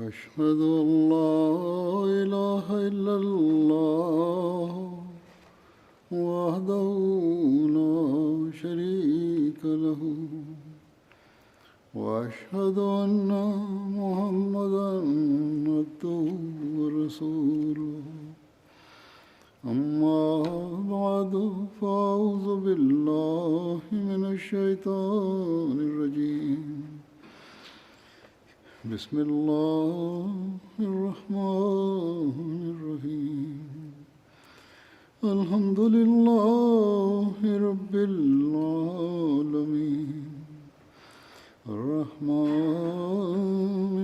أشهد أن لا إله إلا الله وحده لا شريك له وأشهد أن محمدا عبده ورسوله أما بعد فأعوذ بالله من الشيطان الرجيم بسم الله الرحمن الرحيم الحمد لله رب العالمين الرحمن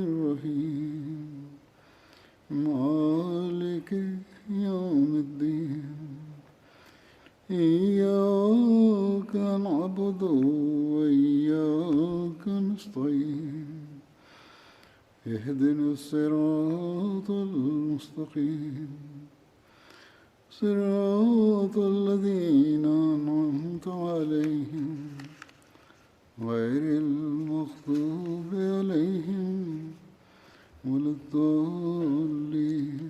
الرحيم مالك يوم الدين إياك نعبد وإياك نستعين اهدنا الصراط المستقيم صراط الذين أنعمت عليهم غير المغضوب عليهم ولا الضالين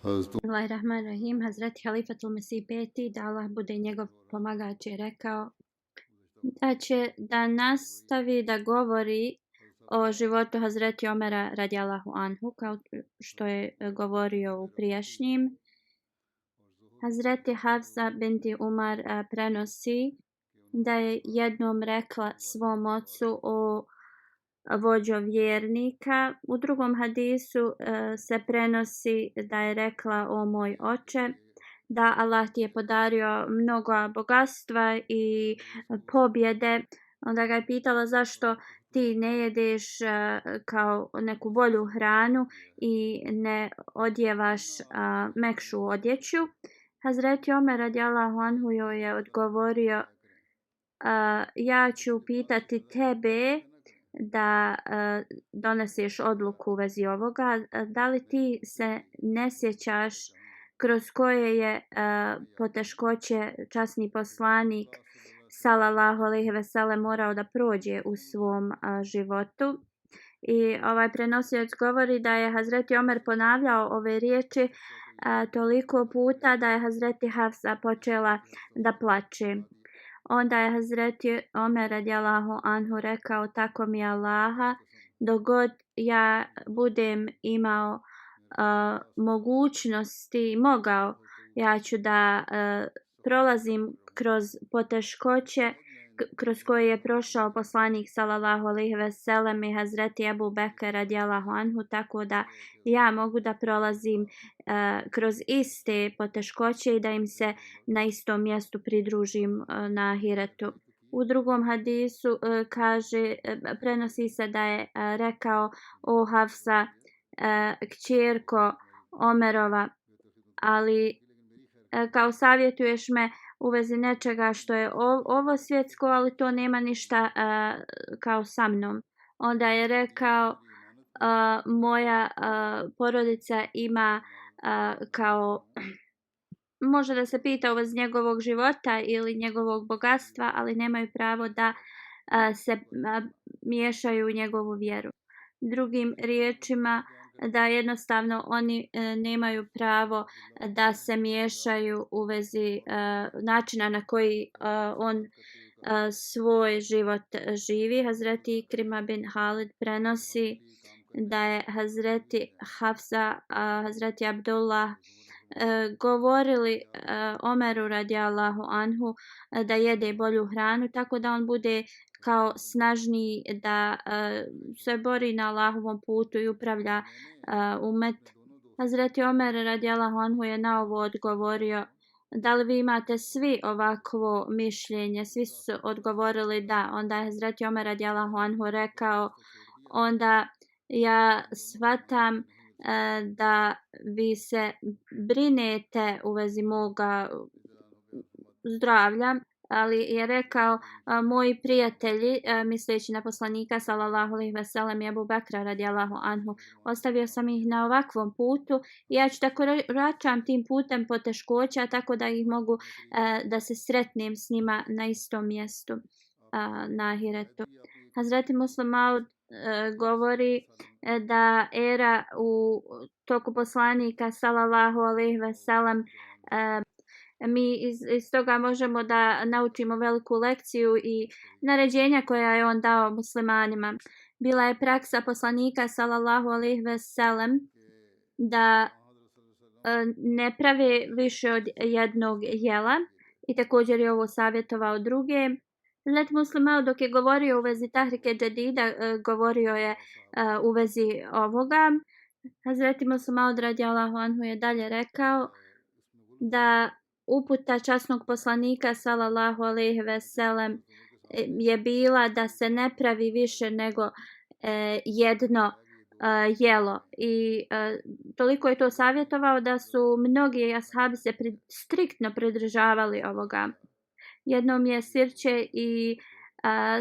Bismillahirrahmanirrahim. Hazreti Halifatul Mesih peti, da Allah bude njegov pomagač, je rekao da će da nastavi da govori o životu Hazreti Omera radijallahu anhu, kao što je govorio u prijašnjim. Hazreti Hafsa binti Umar prenosi da je jednom rekla svom ocu o vođo vjernika. U drugom hadisu se prenosi da je rekla: o moj oče, da Allah ti je podario mnogo bogatstva i pobjede. Onda ga je pitala zašto ti ne jedeš kao neku bolju hranu i ne odjevaš mekšu odjeću. Hazreti Omer radijallahu anhu joj je odgovorio: ja ću pitati tebe da doneseš odluku u vezi ovoga. Da li ti se ne sjećaš kroz koje je poteškoće časni poslanik sallallahu alejhi ve sellem morao da prođe u svom životu? I prenosioc govori da je Hazreti Omer ponavljao ove riječi toliko puta da je Hazreti Hafsa počela da plače. Onda je Hazreti Omer radijallahu anhu rekao: tako mi Allaha, dok god ja budem imao mogućnosti, mogao, ja ću da prolazim kroz poteškoće kroz koje je prošao poslanik sallallahu alejhi ve sellem i Hazreti Ebu Bekr radijallahu anhu, tako da ja mogu da prolazim kroz iste poteškoće i da im se na istom mjestu pridružim na ahiretu. U drugom hadisu prenosi se da je rekao: o Hafsa, kćerko Omerova, ali kao savjetuješ me u vezi nečega što je ovo svjetsko, ali to nema ništa kao sa mnom. Onda je rekao: moja porodica ima kao, može da se pita u vezi njegovog života ili njegovog bogatstva, ali nemaju pravo da se miješaju u njegovu vjeru. Drugim riječima, da jednostavno oni nemaju pravo da se miješaju u vezi načina na koji on svoj život živi. Hazreti Ikrima bin Halid prenosi da je Hazreti Hafsa, Hazreti Abdullah govorili Omeru radijallahu anhu da jede bolju hranu, tako da on bude kao snažniji, da se bori na Allahovom putu i upravlja umet. Hazreti Omer radijallahu anhu je na ovo odgovorio: da li vi imate svi ovakvo mišljenje? Svi su odgovorili da. Onda je Hazreti Omer radijallahu anhu rekao: onda ja shvatam da vi se brinete u vezi moga zdravlja. ali je rekao moji prijatelji, misleći na poslanika sallallahu alejhi ve sellem i Abu Bekra radijallahu anhu, ostavio sam ih na ovakvom putu i ja ću tako vraćam tim putem poteškoća tako da ih mogu da se sretnem s njima na istom mjestu na ahiretu. Hazreti Muslim Maud govori da era u toku poslanika sallallahu alejhi ve sellem mi iz toga možemo da naučimo veliku lekciju i naređenja koja je on dao muslimanima. Bila je praksa poslanika sallallahu alejhi ve sellem da ne prave više od jednog jela i također je ovo savjetovao druge. Hazret Muslim Maud dok je govorio u vezi Tahrike Džadida, govorio je u vezi ovoga. Hazret Muslim Maud radijallahu anhu je dalje rekao da uputa časnog poslanika sallallahu alejhi ve sellem je bila da se ne pravi više nego jedno jelo i toliko je to savjetovao da su mnogi ashabi se striktno pridržavali ovoga. Jednom je sirće i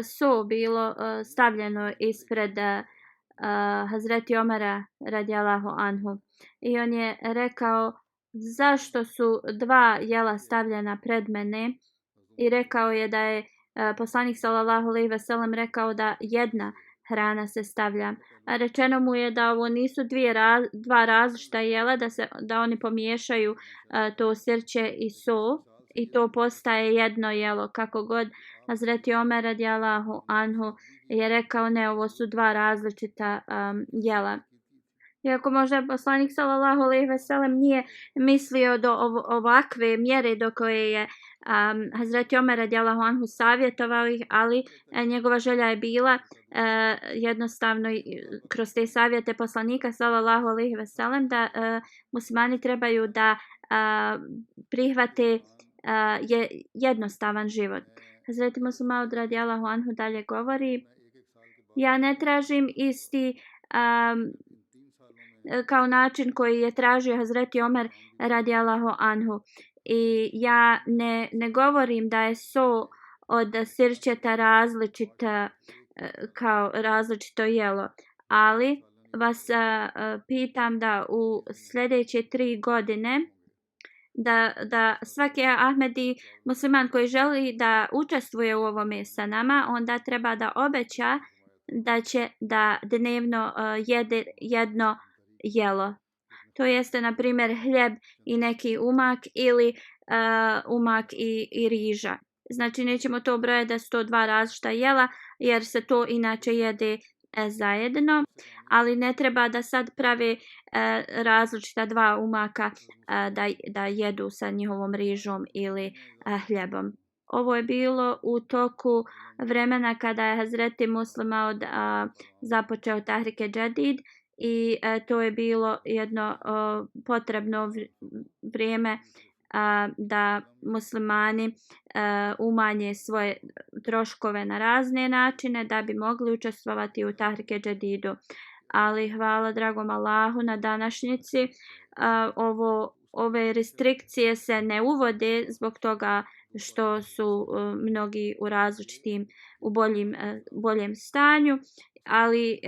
so bilo stavljeno ispred Hazreti Omara radijallahu anhu i on je rekao zašto su dva jela stavljena pred mene i rekao je da je poslanik sallallahu alejhi ve sellem rekao da jedna hrana se stavlja. A rečeno mu je da ovo nisu dva različita jela, da oni pomiješaju to sirće i so i to postaje jedno jelo. Kako god Hazreti Omer radijallahu anhu je rekao ne, ovo su dva različita jela. Iako možda poslanik sallallahu alejhi ve sellem nije mislio do ovakve mjere do koje je Hazreti Omer radijallahu anhu savjetovao ih, ali njegova želja je bila jednostavno kroz te savjete poslanika sallallahu alejhi ve sellem da muslimani trebaju da prihvate jednostavan život. Hazreti Muslim Maud radijallahu anhu dalje govori: ja ne tražim isti kao način koji je tražio Hazreti Omer radijallahu anhu. I ja ne govorim da je so od sirćeta različita kao različito jelo, ali vas pitam da u sljedeće 3 godine da svaki Ahmedi musliman koji želi da učestvuje u ovome sa nama, onda treba da obeća da će da dnevno jede jedno jelo. To jeste, na primjer, hljeb i neki umak ili umak i riža. Znači, nećemo to brojati da su to dva različita jela, jer se to inače jede zajedno, ali ne treba da sad prave različita dva umaka da jedu sa njihovom rižom ili hljebom. Ovo je bilo u toku vremena kada je Hazreti Muslim Maud započeo Tahrike Džadid i to je bilo jedno potrebno vrijeme da muslimani umanje svoje troškove na razne načine da bi mogli učestvovati u Tahrike Džadidu. Ali hvala dragom Allahu na današnjici ove restrikcije se ne uvode zbog toga što su mnogi u različitim, u boljem stanju, ali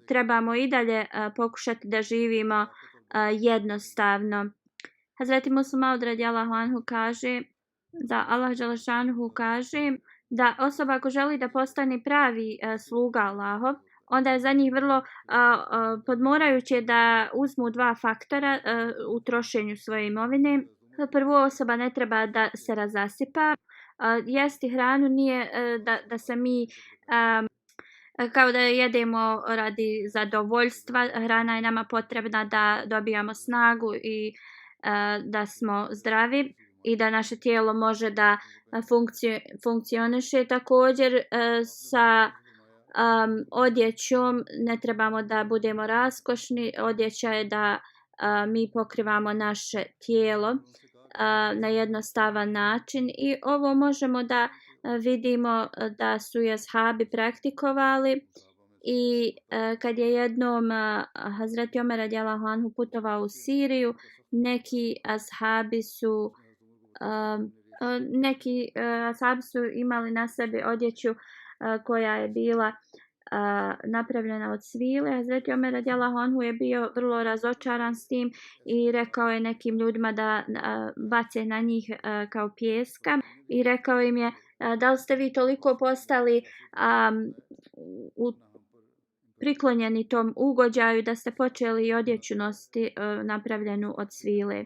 trebamo i dalje pokušati da živimo jednostavno. Hazreti Muslim Maud radijallahu anhu kaže da Allah dželešanuhu kaže da osoba ako želi da postane pravi sluga Allahov, onda je za njih vrlo podmorajuće da uzmu dva faktora u trošenju svoje imovine. Prvo, osoba ne treba da se razasipa. Jesti hranu nije da se mi kao da jedemo radi zadovoljstva. Hrana je nama potrebna da dobijamo snagu i da smo zdravi i da naše tijelo može da funkcioniše. Također sa odjećom ne trebamo da budemo raskošni. Odjeća je da mi pokrivamo naše tijelo na jednostavan način i ovo možemo da vidimo da su i ashabi praktikovali. I kad je jednom Hazreti Omer radijallahu anhu putovao u Siriju, neki ashabi su Neki ashabi su imali na sebi odjeću koja je bila napravljena od svile. Hazreti Omer radijallahu anhu je bio vrlo razočaran s tim i rekao je nekim ljudima da bace na njih kao pijeska i rekao im je da li ste vi toliko postali priklonjeni tom ugođaju da ste počeli odjeću nositi napravljenu od svile.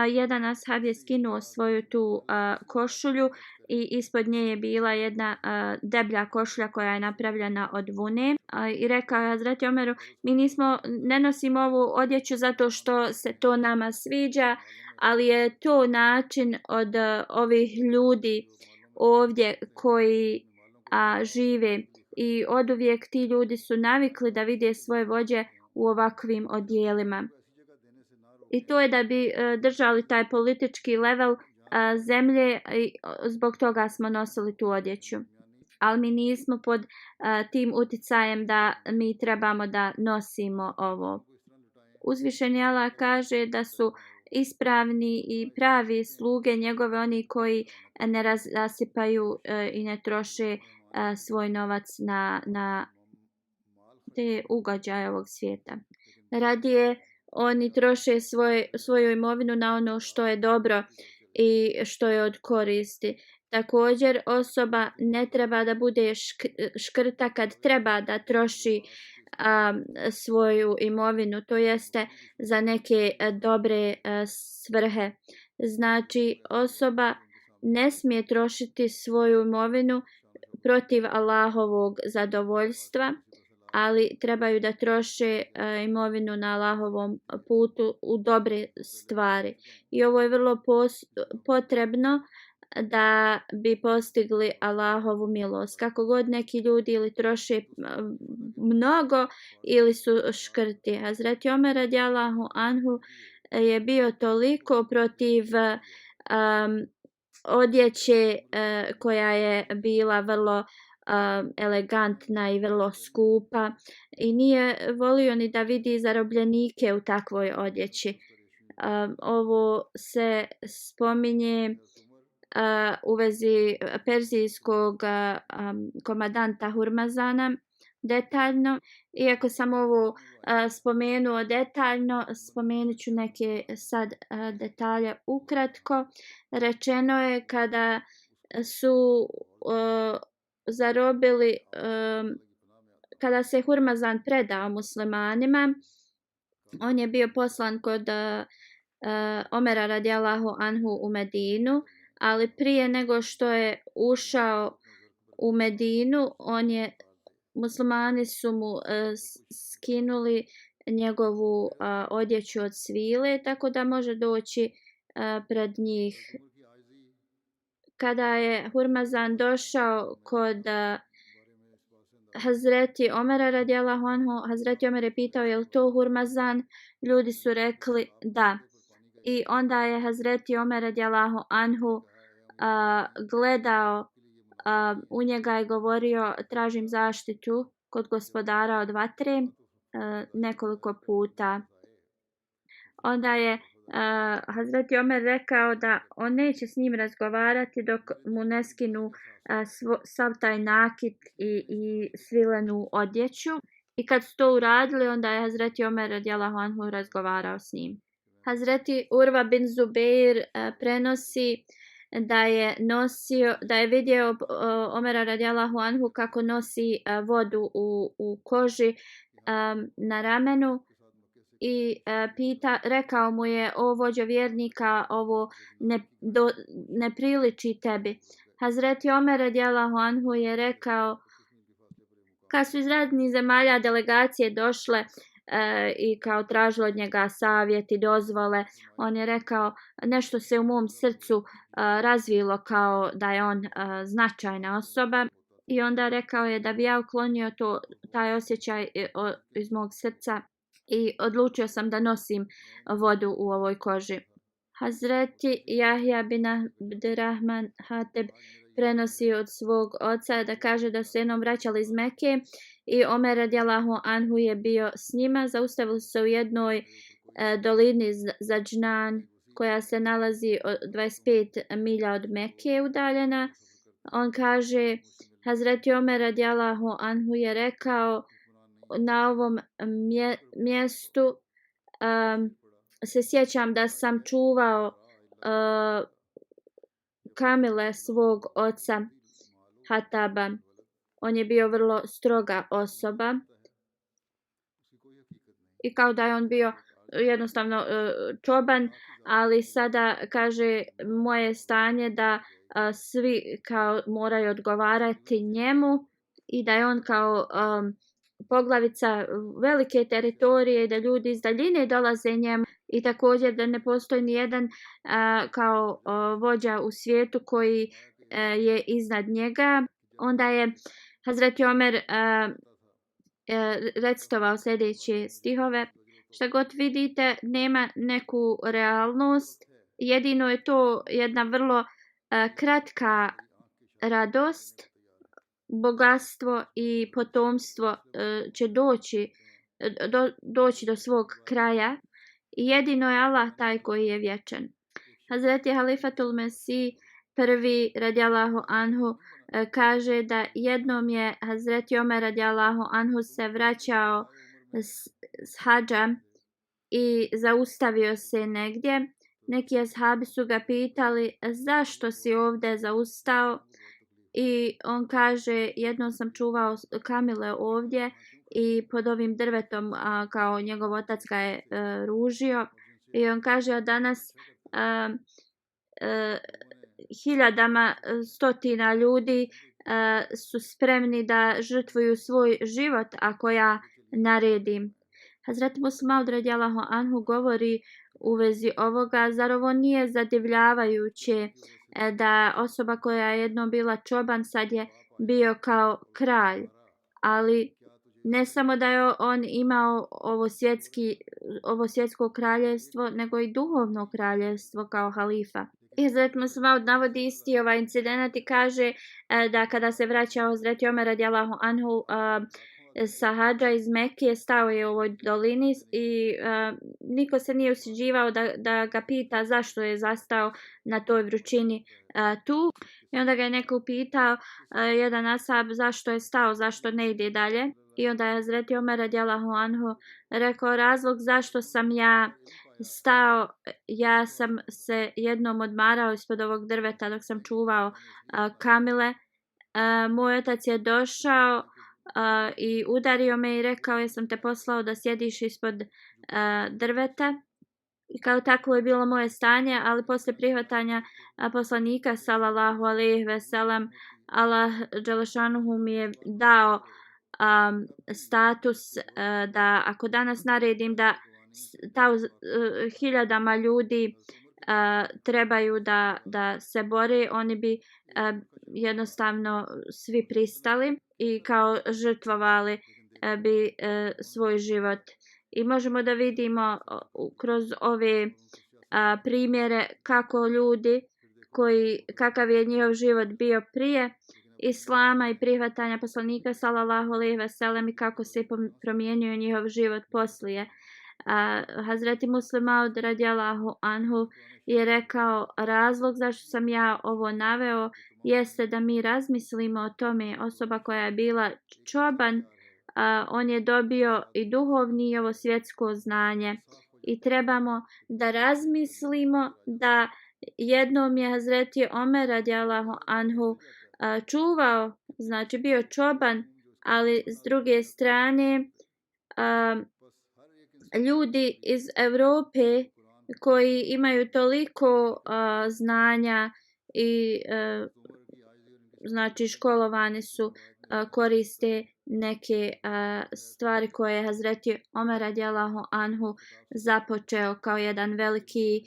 Jedan ashab je skinuo svoju tu košulju i ispod nje je bila jedna deblja košulja koja je napravljena od vune i rekao je Hazreti Omeru, mi ne nosimo ovu odjeću zato što se to nama sviđa, ali je to način od ovih ljudi ovdje koji žive i oduvijek ti ljudi su navikli da vide svoje vođe u ovakvim odjelima. I to je da bi držali taj politički level zemlje i zbog toga smo nosili tu odjeću. Ali mi nismo pod tim uticajem da mi trebamo da nosimo ovo. Uzvišeni Allah kaže da su ispravni i pravi sluge njegove oni koji ne rasipaju i ne troše svoj novac na te ugođaje ovog svijeta. Radije oni troše svoju imovinu na ono što je dobro i što je od koristi. Također osoba ne treba da bude škrta kad treba da troši svoju imovinu, to jeste za neke dobre svrhe. Znači osoba ne smije trošiti svoju imovinu protiv Allahovog zadovoljstva, ali trebaju da troše imovinu na Allahovom putu u dobre stvari. I ovo je vrlo potrebno da bi postigli Allahovu milost. Kako god neki ljudi ili troše mnogo ili su škrti. Hazreti Omer radijallahu anhu je bio toliko protiv odjeće koja je bila vrlo elegantna i vrlo skupa i nije volio ni da vidi zarobljenike u takvoj odjeći. Ovo se spominje u vezi perzijskog komadanta Hurmazana detaljno. Iako sam ovo spomenuo detaljno, spomenut ću neke sad detalje ukratko. Rečeno je kada su zarobili, kada se Hurmazan predao muslimanima, on je bio poslan kod Omera radijallahu anhu u Medinu, ali prije nego što je ušao u Medinu, muslimani su mu skinuli njegovu odjeću od svile, tako da može doći pred njih. Kada je Hurmazan došao kod Hazreti Omera radijallahu anhu, Hazreti Omer je pitao je li to Hurmazan, ljudi su rekli da. I onda je Hazreti Omer radijallahu anhu gledao u njega i govorio tražim zaštitu kod gospodara od vatre nekoliko puta. Onda je Hazreti Omer rekao da on neće s njim razgovarati dok mu ne skinu sav taj nakit i svilenu odjeću. I kad su to uradili, onda je Hazreti Omer radijallahu anhu razgovarao s njim. Hazreti Urva bin Zubeir prenosi da je vidio Omera radijallahu anhu kako nosi vodu u koži na ramenu i rekao mu je o vođo vjernika, ovo ne priliči tebi. Hazreti Omer radijallahu anhu je rekao, kad su iz raznih zemalja delegacije došle i kao tražilo od njega savjet i dozvole, on je rekao nešto se u mom srcu razvilo kao da je on značajna osoba i onda rekao je da bi ja uklonio taj osjećaj iz mog srca i odlučio sam da nosim vodu u ovoj koži. Hazreti Jahja bin Abdirrahman Hateb prenosi od svog oca da kaže da su jednom vraćali iz Mekke i Omer radijallahu anhu je bio s njima. Zaustavili su se u jednoj dolini Zadžnan koja se nalazi 25 milja od Mekke udaljena. On kaže, Hazreti Omer radijallahu anhu je rekao, na ovom mjestu se sjećam da sam čuvao kamile svog oca Hataba. On je bio vrlo stroga osoba i kao da je on bio jednostavno čoban, ali sada kaže moje stanje da svi kao moraju odgovarati njemu i da je on kao poglavica velike teritorije, da ljudi iz daljine dolaze njemu i također da ne postoji ni jedan kao vođa u svijetu koji je iznad njega. Onda je Hazreti Omer recitovao sljedeće stihove: šta god vidite nema neku realnost, jedino je to jedna vrlo kratka radost, bogatstvo i potomstvo će doći do svog kraja i jedino je Allah taj koji je vječan. Hazreti Halifatul Mesih prvi radijallahu anhu kaže da jednom je Hazreti Omer radijallahu anhu se vraćao s hadža i zaustavio se negdje. Neki ashabi su ga pitali zašto si ovdje zaustao i on kaže jednom sam čuvao kamile ovdje i pod ovim drvetom kao njegov otac ga je ružio i on kaže danas hiljadama stotina ljudi su spremni da žrtvuju svoj život ako ja naredim. Hazreti Muslih Maud radijallahu anhu govori u vezi ovoga, zar ovo nije zadivljavajuće da osoba koja je jednom bila čoban sad je bio kao kralj, ali ne samo da je on imao ovo svjetsko kraljevstvo, nego i duhovno kraljevstvo kao halifa. Hazreti Muslih Maud navodi isti ovaj incident i kaže da kada se vraćao Hazreti Omer radijallahu anhu sa hadža iz Mekke, stao je u ovoj dolini i niko se nije usuđivao da ga pita zašto je zastao na toj vrućini tu. I onda ga je neko upitao, jedan ashab, zašto je stao, zašto ne ide dalje. I onda je Hazreti Omer radijallahu anhu rekao, razlog zašto sam ja stao, ja sam se jednom odmarao ispod ovog drveta dok sam čuvao kamile. Moj otac je došao i udario me i rekao, jesam te poslao da sjediš ispod drveta. I kao takvo je bilo moje stanje, ali posle prihvatanja poslanika sallallahu alejhi ve sellem, Allah dželešanuhu mi je dao status da ako danas naredim da hiljadama ljudi trebaju da se bore, oni bi jednostavno svi pristali i kao žrtvovali bi svoj život. I možemo da vidimo kroz ove primjere kako ljudi kakav je njihov život bio prije Islama i prihvatanja poslanika sallallahu alejhi ve sellem i kako se promijenio njihov život poslije. Hazreti Muslih Maud radijallahu anhu je rekao, razlog zašto sam ja ovo naveo jeste da mi razmislimo o tome. Osoba koja je bila čoban, on je dobio i duhovni i ovo svjetsko znanje i trebamo da razmislimo da jednom je Hazreti Omer radijallahu anhu čuvao, znači bio čoban, ali s druge strane ljudi iz Europe koji imaju toliko znanja i znači školovani su, koriste neke stvari koje je Hazreti Omer radijallahu anhu započeo kao jedan veliki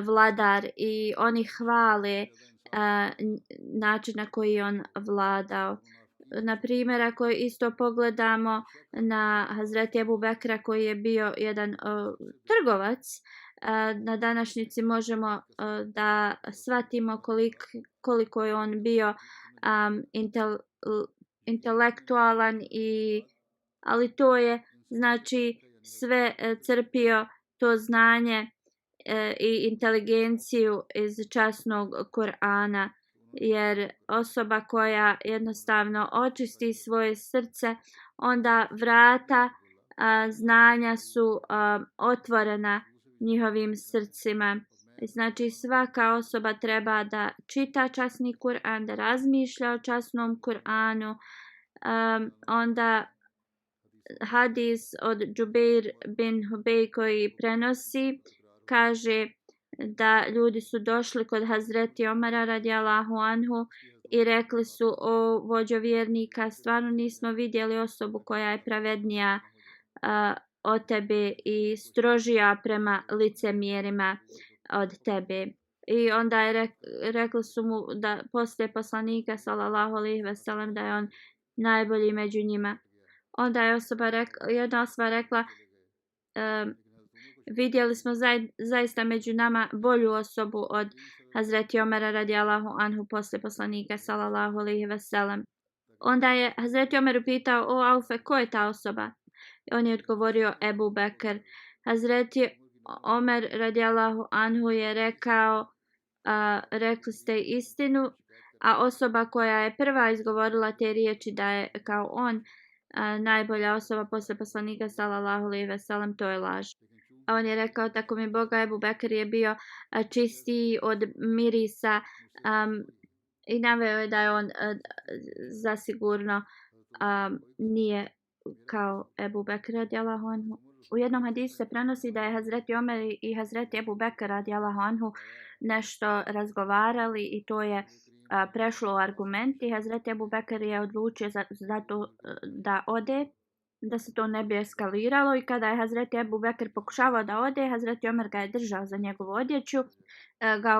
vladar i oni hvale način na koji on vladao. Na primjer, ako isto pogledamo na Hazreti Ebu Bekra koji je bio jedan trgovac, na današnjici možemo da shvatimo koliko je on bio intelektualan, ali to je znači sve crpio to znanje i inteligenciju iz časnog Kur'ana, jer osoba koja jednostavno očisti svoje srce, onda vrata znanja su otvorena njihovim srcima. Znači svaka osoba treba da čita časni Kur'an, da razmišlja o časnom Kur'anu. Onda hadis od Džubeir bin Hubej koji prenosi, kaže da ljudi su došli kod Hazreti Omara radijallahu anhu i rekli su: o vođo vjernika, stvarno nismo vidjeli osobu koja je pravednija od tebe i strožija prema licemjerima od tebe. I onda je rekli su mu da poslije poslanika sallallahu alejhi ve sellem da je on najbolji među njima. Onda je jedna osoba rekla: vidjeli smo zaista među nama bolju osobu od Hazreti Omara radijallahu anhu poslije poslanika sallallahu alejhi ve sellem. Onda je Hazreti Omer upitao: o Aufe, ko je ta osoba? On je odgovorio: Ebu Bekr. Hazreti Omer radijallahu anhu je rekao: rekli ste istinu, a osoba koja je prva izgovorila te riječi da je kao on najbolja osoba poslije poslanika sallallahu alejhi ve sellem, to je laž. A on je rekao: tako mi Boga, Ebu Bekr je bio čistiji od mirisa i naveo je da je on zasigurno nije kao Ebu Bekr radijallahu anhu. U jednom hadisu se prenosi da je Hazreti Omer i Hazreti Ebu Bekr radijallahu anhu nešto razgovarali i to je prešlo u argument i Hazreti Ebu Bekr je odlučio zato da ode, da se to ne bi eskaliralo, i kada je Hazreti Ebu Bekr pokušavao da ode, Hazreti Omer ga je držao za njegovu odjeću,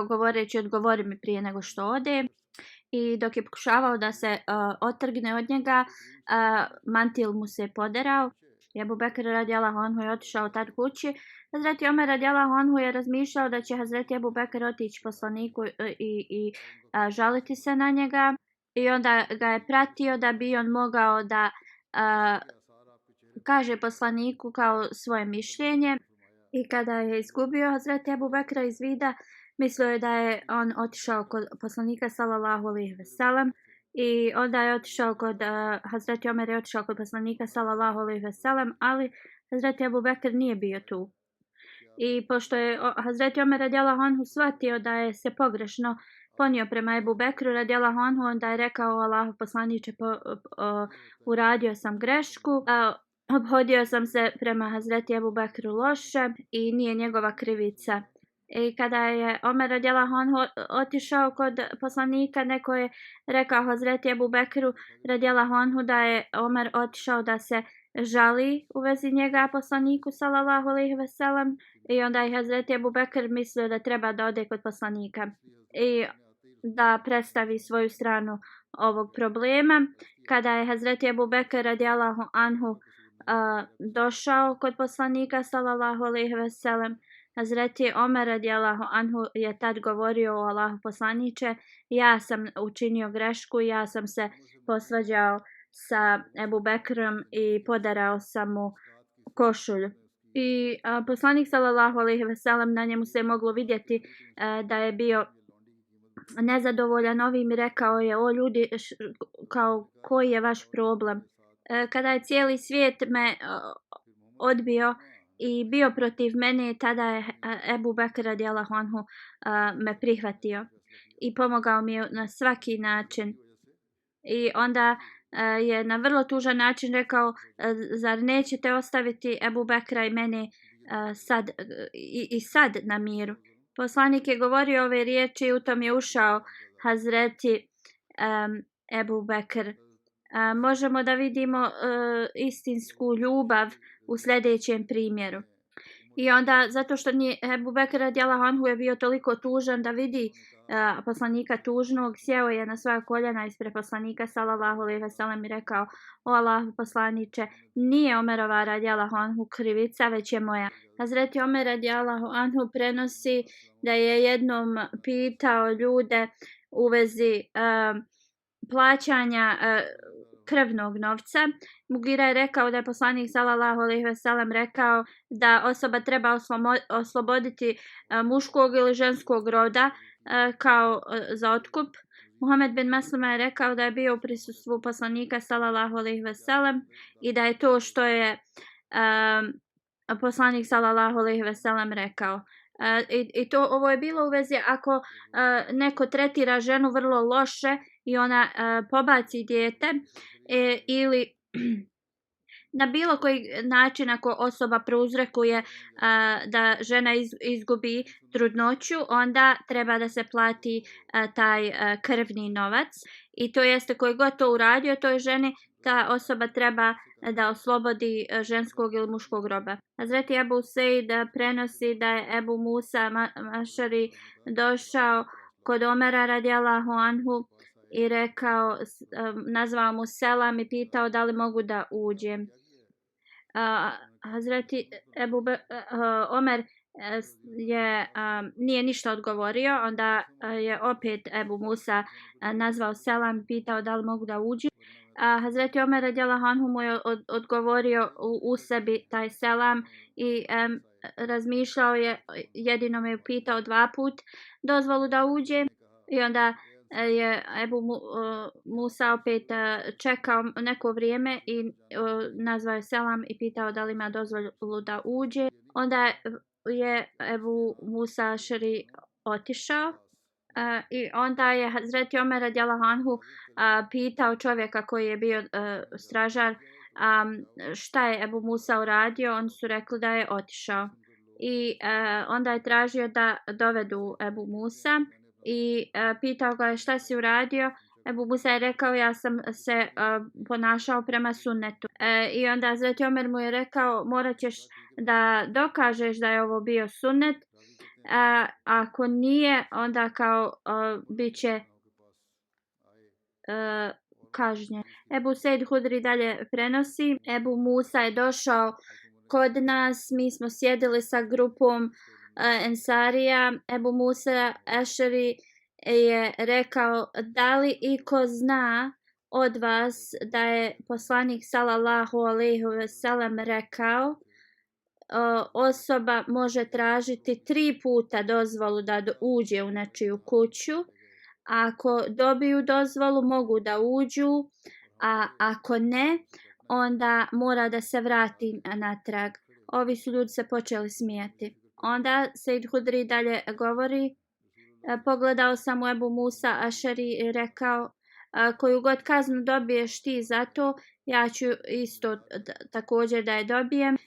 govoreći: odgovori mi prije nego što ode. I dok je pokušavao da se otrgne od njega, mantil mu se poderao. Ebu Bekr radijallahu anhu je otišao tad kući. Hazreti Omer radijallahu anhu je razmišljao da će Hazreti Ebu Bekr otići poslaniku i žaliti se na njega, i onda ga je pratio da bi on mogao da kaže poslaniku kao svoje mišljenje. I kada je izgubio Hazreti Ebu Bekra iz vida, mislio je da je on otišao kod poslanika sallallahu alejhi ve sellem, i onda je otišao kod Hazreti Omer je otišao kod poslanika sallallahu alejhi ve sellem, ali Hazreti Ebu Bekr nije bio tu. I pošto je Hazreti Omer radijallahu anhu shvatio da je se pogrešno ponio prema Ebu Bekru radijallahu anhu, onda je rekao: Allahu poslaniče, uradio sam grešku, obhodio sam se prema Hazreti Ebu Bekru loše i nije njegova krivica. I kada je Omer radijallahu anhu otišao kod poslanika, neko je rekao Hazreti Ebu Bekru radijallahu anhu da je Omer otišao da se žali u vezi njega poslaniku sallallahu alejhi ve sellem, i onda je Hazreti Ebu Bekr mislio da treba da ode kod poslanika i da predstavi svoju stranu ovog problema. Kada je Hazreti Ebu Bekr radijallahu anhu došao kod poslanika sallallahu alejhi ve sellem, Hazreti Omer radijallahu anhu je tad govorio: o Allahu poslaniče, ja sam učinio grešku, ja sam se posvađao sa Ebu Bekrom i podarao sam mu košulju. I poslanik sallallahu alejhi ve sellem, na njemu se moglo vidjeti da je bio nezadovoljan ovim i rekao je: o ljudi, kao koji je vaš problem? Kada je cijeli svijet me odbio i bio protiv mene, tada je Ebu Bekr radijallahu anhu me prihvatio i pomogao mi na svaki način. I onda je na vrlo tužan način rekao: zar nećete ostaviti Ebu Bekra i mene sad na miru? Poslanik je govorio ove riječi i u tom je ušao Hazreti Ebu Bekr. Možemo da vidimo istinsku ljubav u sljedećem primjeru. I onda, zato što Ebu Bekr radijallahu anhu je bio toliko tužan da vidi poslanika tužnog, sjeo je na svoja koljena ispred poslanika sallallahu alejhi ve sellem i rekao: o Allahu poslaniče, nije Omerova radijallahu anhu krivica, već je moja. Hazreti Omer radijallahu anhu prenosi da je jednom pitao ljude u vezi plaćanja krvnog novca. Mugira je rekao da je poslanik sallallahu alejhi ve sellem rekao da osoba treba osloboditi muškog ili ženskog roda kao za otkup. Muhammed bin Maslama je rekao da je bio u prisustvu poslanika sallallahu alejhi ve sellem i da je to što je poslanik sallallahu alejhi ve sellem rekao. I to ovo je bilo u vezi ako neko tretira ženu vrlo loše i ona pobaci dijete ili na bilo koji način ako osoba prouzrokuje da žena izgubi trudnoću, onda treba da se plati taj krvni novac. I to jeste koji god to uradio toj ženi, ta osoba treba da oslobodi ženskog ili muškog roba. Hazreti Ebu Seid prenosi da je Ebu Musa Mašari došao kod Omera radijallahu anhu i rekao, nazvao mu selam i pitao da li mogu da uđem. Hazreti Omer nije ništa odgovorio, onda je opet Ebu Musa nazvao selam i pitao da li mogu da uđem. Hazreti Omer radijallahu anhu mu je odgovorio u sebi taj selam i razmišljao je, jedino me pitao 2 puta dozvolu da uđe i onda je Ebu Musa opet čekao neko vrijeme i nazvao je selam i pitao da li ima dozvolu da uđe. Onda je Ebu Musa Šari otišao. I onda je Hazreti Omer radijallahu anhu pitao čovjeka koji je bio stražar šta je Ebu Musa uradio. Oni su rekli da je otišao i onda je tražio da dovedu Ebu Musa i pitao ga je šta si uradio. Ebu Musa je rekao ja sam se ponašao prema sunnetu. I onda Hazreti Omer mu je rekao morat ćeš da dokažeš da je ovo bio sunnet. Ako nije, onda kao bit će kažnjen. Ebu Seid Hudri dalje prenosi. Ebu Musa je došao kod nas, mi smo sjedili sa grupom Ensarija. Ebu Musa Ešari je rekao da li iko zna od vas da je poslanik sallallahu alejhi ve sellem rekao osoba može tražiti 3 puta dozvolu da uđe u nečiju kuću. Ako dobiju dozvolu mogu da uđu, a ako ne, onda mora da se vrati natrag. Ovi su ljudi se počeli smijati. Onda Sejd Hudri dalje govori, pogledao sam u Ebu Musa Ašari i rekao koju god kaznu dobiješ ti za to, ja ću isto također da je dobijem.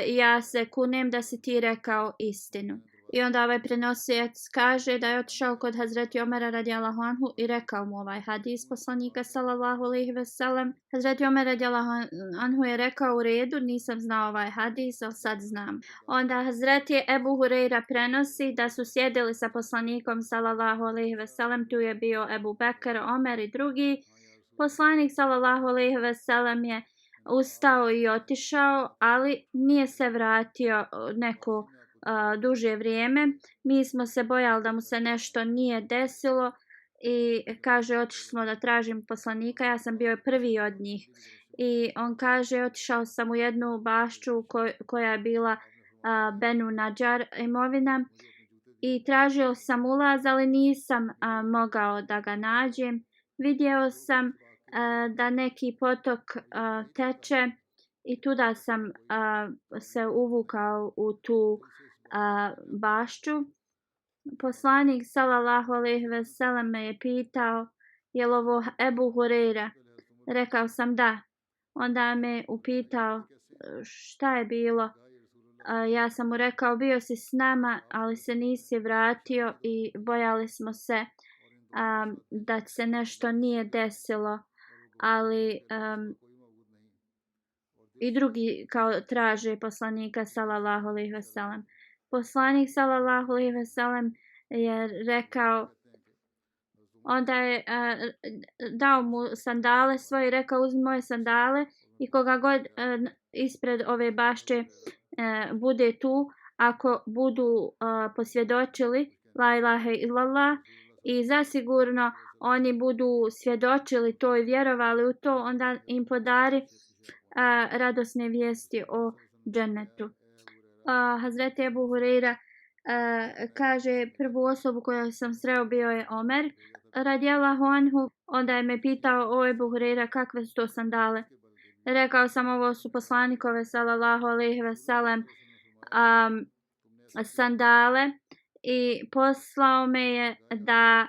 Ja se kunem da si ti rekao istinu. I onda ovaj prenosilac kaže da je otišao kod Hazreti Omera radijallahu anhu i rekao mu ovaj hadis poslanika sallallahu alejhi ve sellem. Hazreti Omer radijallahu anhu je rekao u redu, nisam znao ovaj hadis, ali sad znam. Onda Hazreti Ebu Hureyra prenosi da su sjedili sa poslanikom sallallahu alejhi ve sellem, tu je bio Ebu Bekr, Omer i drugi. Poslanik sallallahu alejhi ve sellem je ustao i otišao, ali nije se vratio neko duže vrijeme. Mi smo se bojali da mu se nešto nije desilo i kaže otišli smo da tražim poslanika, ja sam bio prvi od njih. I on kaže otišao sam u jednu bašću koja je bila Benu Nadžar imovina i tražio sam ulaz, ali nisam mogao da ga nađem. Vidio sam da neki potok teče i tuda sam se uvukao u tu bašću. Poslanik sallallahu alejhi ve sellem me je pitao je li ovo Ebu Hureyra? Rekao sam da. Onda me upitao šta je bilo. Ja sam mu rekao bio si s nama, ali se nisi vratio i bojali smo se da se nešto nije desilo, ali i drugi kao traže poslanika sallallahu alejhi ve sellem. Poslanik sallallahu alejhi ve sellem je rekao, onda je dao mu sandale svoje i rekao uzmi moje sandale i koga god ispred ove bašće bude tu, ako budu posvjedočili la ilaha illallah i zasigurno oni budu svjedočili to i vjerovali u to, onda im podari radosne vijesti o džennetu. Hazreti Ebu Hureyra kaže, prvu osobu koju sam sreo bio je Omer radijallahu anhu. Onda je me pitao, o Ebu Hureyra, kakve su to sandale? Rekao sam, ovo su poslanikove sallallahu alejhi ve sellem sandale i poslao me je da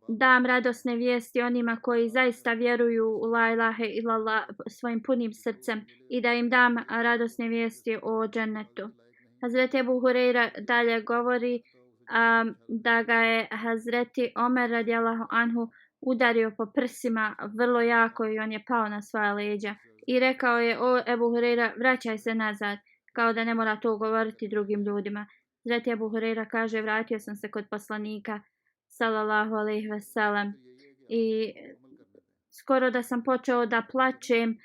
dam radosne vijesti onima koji zaista vjeruju u la ilahe illallah svojim punim srcem i da im dam radosne vijesti o džennetu. Hazreti Ebu Hureyra dalje govori da ga je Hazreti Omer radijallahu anhu udario po prsima vrlo jako i on je pao na svoja leđa. I rekao je, o Ebu Hureyra, vraćaj se nazad, kao da ne mora to govoriti drugim ljudima. Hazreti Ebu Hureyra kaže, vratio sam se kod poslanika sallallahu alejhi ve sellem i skoro da sam počeo da plačem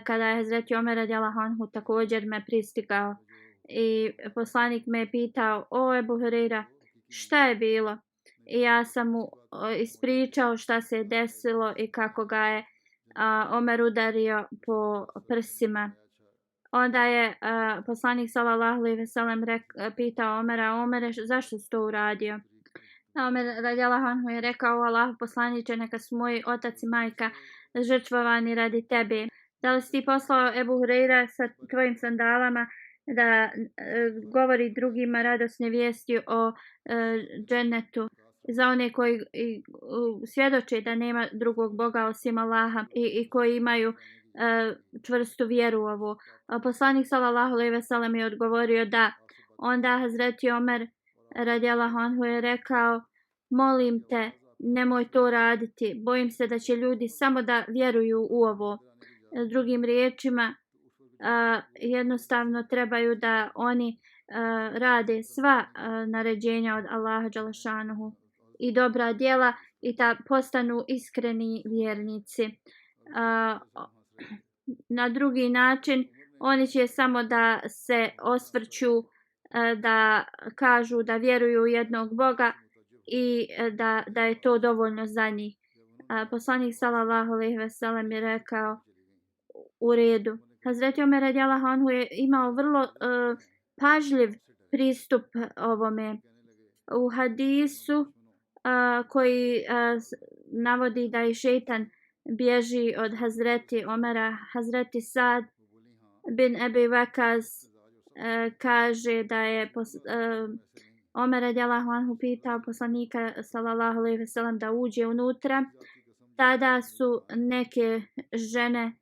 kada je Hazreti Omer radijallahu anhu također me pristigao. I poslanik me je pitao, o Ebu Hureyra, šta je bilo? I ja sam mu ispričao šta se je desilo i kako ga je Omer udario po prsima. Onda je poslanik sallallahu alejhi ve sellem pitao Omere, zašto si to uradio? Omer radijallahu anhu je rekao, Allah poslaniče, neka su moji otac i majka žrtvovani radi tebe. Da li si ti poslao Ebu Hureyra sa tvojim sandalama da govori drugima radosne vijesti o džennetu za one koji svjedoče da nema drugog Boga osim Allaha i koji imaju čvrstu vjeru u ovo? Poslanik sallallahu alejhi ve sellem je odgovorio da. Onda Hazreti Omer radijallahu anhu je rekao, molim te, nemoj to raditi, bojim se da će ljudi samo da vjeruju u ovo. Drugim riječima, jednostavno trebaju da oni rade sva naređenja od Allaha dželešanuhu i dobra djela i da postanu iskreni vjernici. Na drugi način oni će samo da se osvrću, da kažu da vjeruju u jednog Boga i da je to dovoljno za njih. Poslanik sallallahu alejhi ve sellem je rekao, u redu. Hazreti Omer radijallahu anhu je imao vrlo pažljiv pristup ovome. U hadisu koji navodi da je šejtan bježi od Hazreti Omera, Hazreti Sad bin Ebi Vakaz kaže da je Omer radijallahu anhu pitao poslanika sallallahu alejhi ve sellem da uđe unutra. Tada su neke žene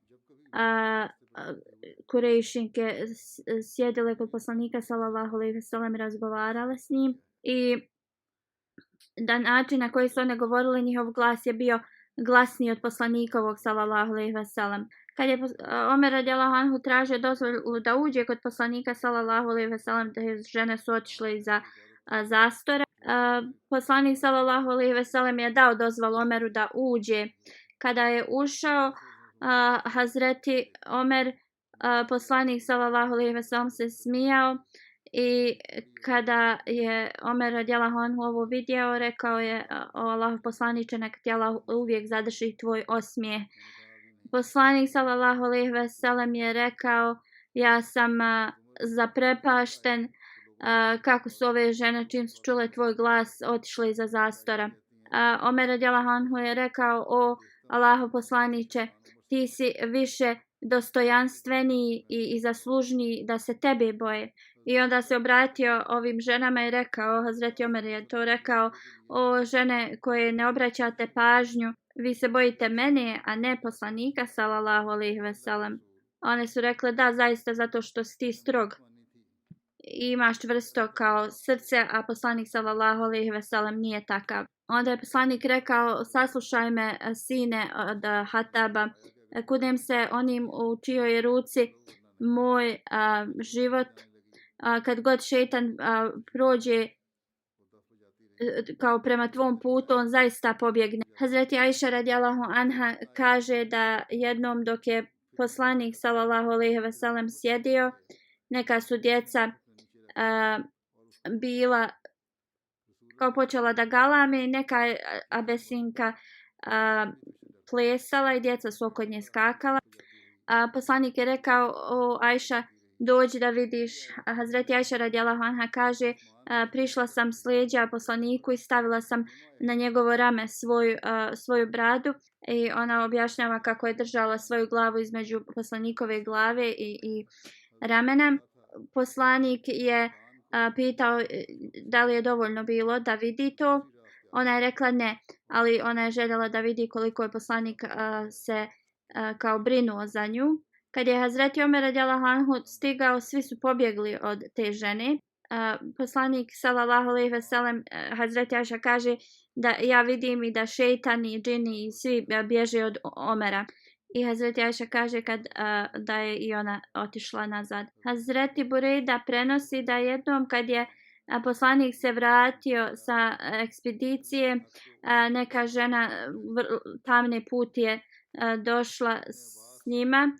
Kurejšinke sjedile kod poslanika sallallahu alejhi ve sellem i razgovarale s njim i da način na koji su one govorile, njihov glas je bio glasniji od poslanikovog sallallahu alejhi ve sellem. Kad je Omer radijallahu anhu tražio dozvolu da uđe kod poslanika sallallahu alejhi ve sellem, te žene su otišle iza zastora. Poslanik sallallahu alejhi ve sellem je dao dozvolu Omeru da uđe. Kada je ušao Hazreti Omer, poslanik sallallahu alejhi ve sellem se smijao i kada je Omer radijallahu anhu ovo vidio, rekao je, o Allahov poslaniče, neka ti Allah uvijek zadrži tvoj osmijeh. Poslanik sallallahu alejhi ve sellem je rekao, ja sam zaprepašten kako su ove žene čim su čule tvoj glas otišle iza zastora. Omer radijallahu anhu je rekao, o Allahov poslaniče, ti si više dostojanstveniji i zaslužniji da se tebe boje. I onda se obratio ovim ženama i rekao, Hazreti Omer je to rekao, o žene koje ne obraćate pažnju, vi se bojite mene, a ne poslanika sallallahu alejhi ve sellem. One su rekle, da, zaista, zato što si ti strog i imaš čvrsto kao srce, a poslanik sallallahu alejhi ve sellem nije takav. Onda je poslanik rekao, saslušaj me, sine od Hataba, kudem se onim u čijoj je ruci moj život, kad god šejtan prođe kao prema tvom putu, on zaista pobjegne. Hazreti Ajša radijallahu anha kaže da jednom dok je poslanik sallallahu alejhi ve sellem sjedio, neka su djeca bila kao počela da galame i neka abesinka plesala i djeca su oko nje skakala. Poslanik je rekao: o Ajša, dođi da vidiš. Hazreti Ajša radijallahu anha kaže: prišla sam s leđa poslaniku i stavila sam na njegovo rame svoju bradu, i ona objašnjava kako je držala svoju glavu između poslanikove glave i ramena. Poslanik je pitao da li je dovoljno bilo da vidi to. Ona je rekla ne, ali ona je željela da vidi koliko je poslanik se kao brinuo za nju. Kad je Hazreti Omer radijallahu anhu stigao, svi su pobjegli od te žene. Poslanik sallallahu alejhi ve sellem, Hazreti Ajša kaže da ja vidim i da šejtan i džini i svi bježe od Omera. I Hazreti Ajša kaže da je i ona otišla nazad. Hazreti Burejda prenosi da jednom kad je poslanik se vratio sa ekspedicije, neka žena tamne put je došla s njima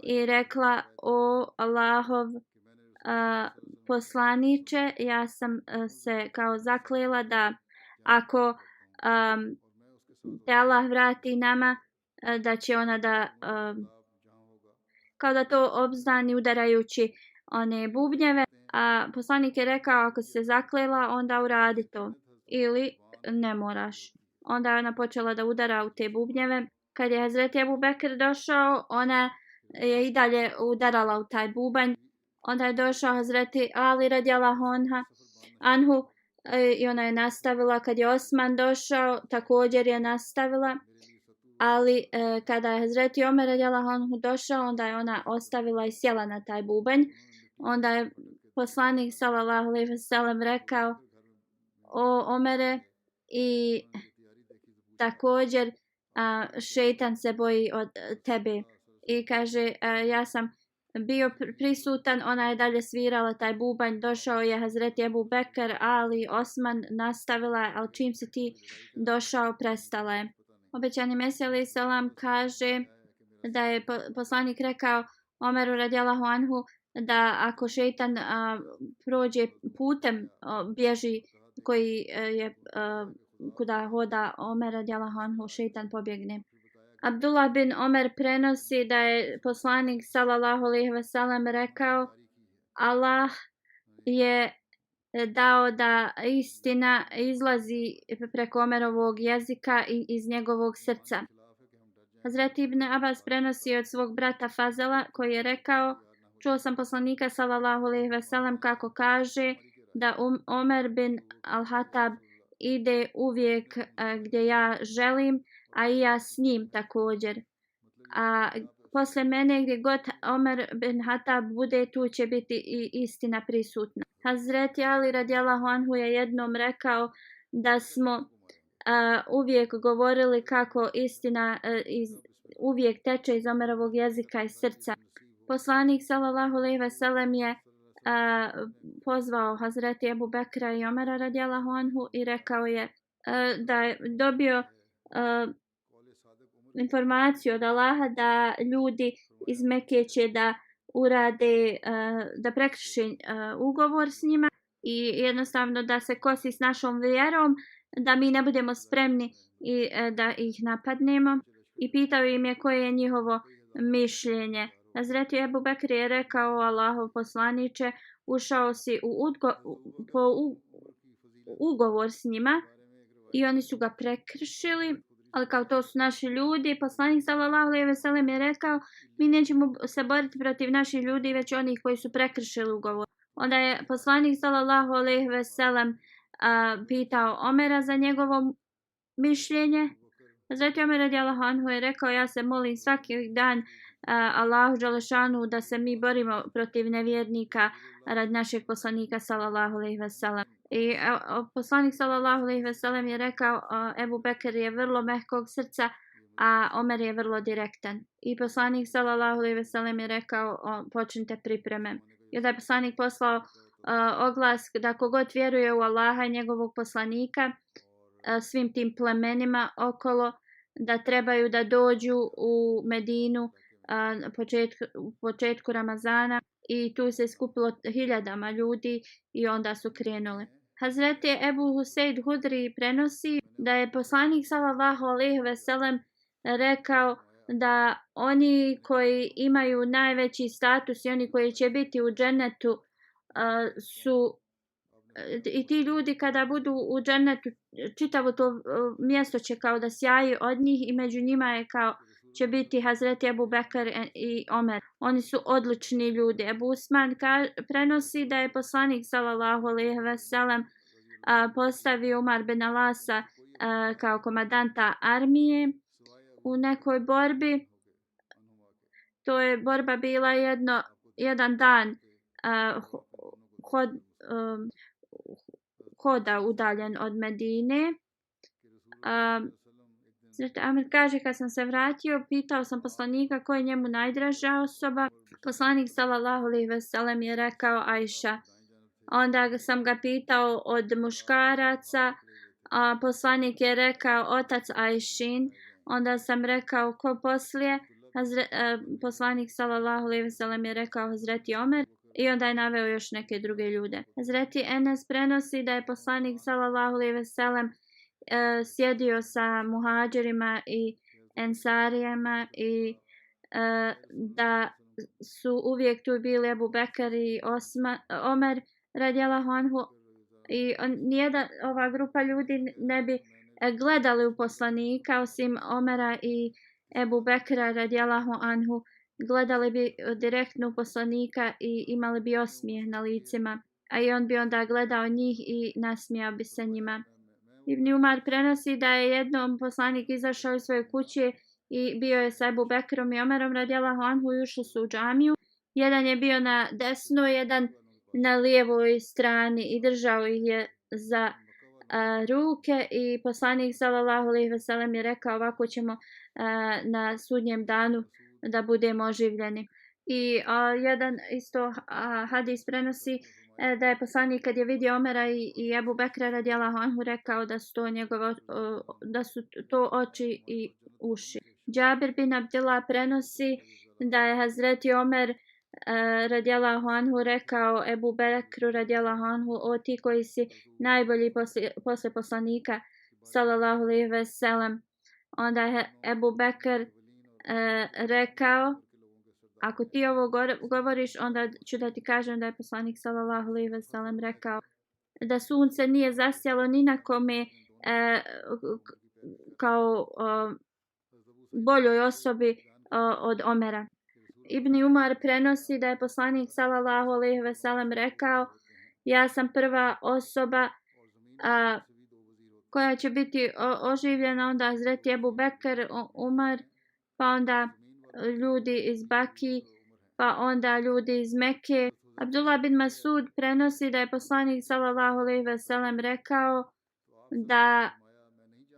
i rekla: o Allahov poslaniče, ja sam se kao zaklela da ako te Allah vrati nama, da će ona da kao da to obznani udarajući one bubnjeve. A poslanik je rekao: ako se zaklela, onda uradi to ili ne moraš. Onda je ona počela da udara u te bubnjeve. Kad je Hazreti Ebu Bekr došao, ona je i dalje udarala u taj bubanj. Onda je došao Hazreti Ali radijallahu anhu i ona je nastavila. Kad je Osman došao, također je nastavila. Ali kada je Hazreti Omer radijallahu anhu došao, onda je ona ostavila i sjela na taj bubanj. Onda je poslanik sallallahu alejhi ve sellem rekao: o Omere, i također šejtan se boji od tebe. I kaže: ja sam bio prisutan, ona je dalje svirala taj bubanj. Došao je Hazreti Ebu Bekr, Ali, Osman, nastavila je, ali čim si ti došao, prestala je. Obećani Mesija alejhi selam kaže da je poslanik rekao Omeru radijallahu anhu da ako šejtan prođe putem, bježi koji je kuda hoda Omer radijallahu anhu, šejtan pobjegne. Abdullah bin Omer prenosi da je poslanik sallallahu alejhi ve sellem rekao: Allah je dao da istina izlazi preko Omerovog jezika i iz njegovog srca. Hazreti Ibn Abbas prenosi od svog brata Fazela koji je rekao: čuo sam poslanika sallallahu alejhi ve sellem kako kaže da Omer bin al-Hatab ide uvijek gdje ja želim, a i ja s njim također. A posle mene gdje god Omer bin Hatab bude, tu će biti i istina prisutna. Hazreti Ali radijallahu anhu je jednom rekao da smo uvijek govorili kako istina uvijek teče iz Omerovog jezika i srca. Poslanik sallallahu alejhi ve sellem je pozvao Hazreti Ebu Bekra i Omera radijallahu anhu i rekao je da je dobio informaciju od Allaha da ljudi iz Mekke će da urade, da prekrše ugovor s njima i jednostavno da se kosi s našom vjerom, da mi ne budemo spremni i da ih napadnemo. I pitao im je koje je njihovo mišljenje. Hazreti Ebu Bekr je rekao: Allahov poslaniče, ušao si po ugovor s njima i oni su ga prekršili, ali kao to su naši ljudi. Poslanik sallallahu alejhi ve sellem je rekao: mi nećemo se boriti protiv naših ljudi, već onih koji su prekršili ugovor. Onda je poslanik sallallahu alejhi ve sellem pitao Omera za njegovo mišljenje. Hazreti Omer radijallahu anhu je rekao: ja se molim svaki dan Allahu dželešanu da se mi borimo protiv nevjernika radi našeg poslanika sallallahu alejhi ve sellem. I poslanik sallallahu alejhi ve sellem je rekao: Ebu Bekr je vrlo mehkog srca, a Omer je vrlo direktan. I poslanik sallallahu alejhi ve sellem je rekao: počnite pripreme. I onda je poslanik poslao oglas da kogod vjeruje u Allaha i njegovog poslanika, svim tim plemenima okolo, da trebaju da dođu u Medinu u početku Ramazana, i tu se skupilo hiljadama ljudi i onda su krenuli. Hazreti Ebu Huseid Hudri prenosi da je poslanik sallallahu alejhi ve sellem rekao da oni koji imaju najveći status i oni koji će biti u džennetu su i ti ljudi kada budu u džennetu čitavo to mjesto će kao da sjaji od njih i među njima je kao će biti Hazreti Ebu Bekr i Omer. Oni su odlični ljudi. Ebu Usman prenosi da je poslanik sallallahu alejhi ve sellem postavio Umar bin Alasa kao komandanta armije u nekoj borbi. To je borba bila jedan dan hoda udaljen od Medine. Amir kaže, kad sam se vratio, pitao sam poslanika ko je njemu najdraža osoba. Poslanik sallallahu alejhi ve sellem je rekao Ajša. Onda sam ga pitao od muškaraca, a poslanik je rekao otac Ajšin. Onda sam rekao ko poslije. Poslanik sallallahu alejhi ve sellem je rekao Hazreti Omer. I onda je naveo još neke druge ljude. Hazreti Enes prenosi da je poslanik sallallahu alejhi ve sellem sjedio sa muhađirima i ensarijama i da su uvijek tu bili Ebu Bekr i Omer radijallahu anhu i nijedan ova grupa ljudi ne bi gledali u poslanika osim Omera i Ebu Bekra radijallahu anhu. Gledali bi direktno u poslanika i imali bi osmijeh na licima, a i on bi onda gledao njih i nasmijao bi se njima. Ibn Umar prenosi da je jednom poslanik izašao iz svoje kuće i bio je sa Ebu Bekrom i Omerom radijallahu anhu i ušli su u džamiju. Jedan je bio na desnoj, jedan na lijevoj strani i držao ih je za ruke i poslanik sallallahu alejhi ve sellem je rekao ovako ćemo na sudnjem danu da budemo oživljeni. I jedan isto hadis prenosi da je poslanik kad je vidio Omera i Ebu Bekra radijallahu anhu rekao da su to oči i uši. Džabir bin Abdillah prenosi da je Hazreti Omer radijallahu anhu rekao Ebu Bekru radijallahu anhu o ti koji si najbolji posle poslanika sallallahu alejhi ve sellem. Onda je Ebu Bekr rekao ako ti ovo govoriš onda ću da ti kažem da je poslanik sallallahu alejhi ve sellem rekao da sunce nije zasjalo ni na kome kao boljoj osobi od Omera. Ibn Umar prenosi da je poslanik sallallahu alejhi ve sellem rekao ja sam prva osoba koja će biti oživljena, onda Hazreti Ebu Bekr, Umar, pa onda ljudi iz Baki, pa onda ljudi iz Mekke. Abdullah bin Masud prenosi da je poslanik sallallahu alejhi ve sellem rekao da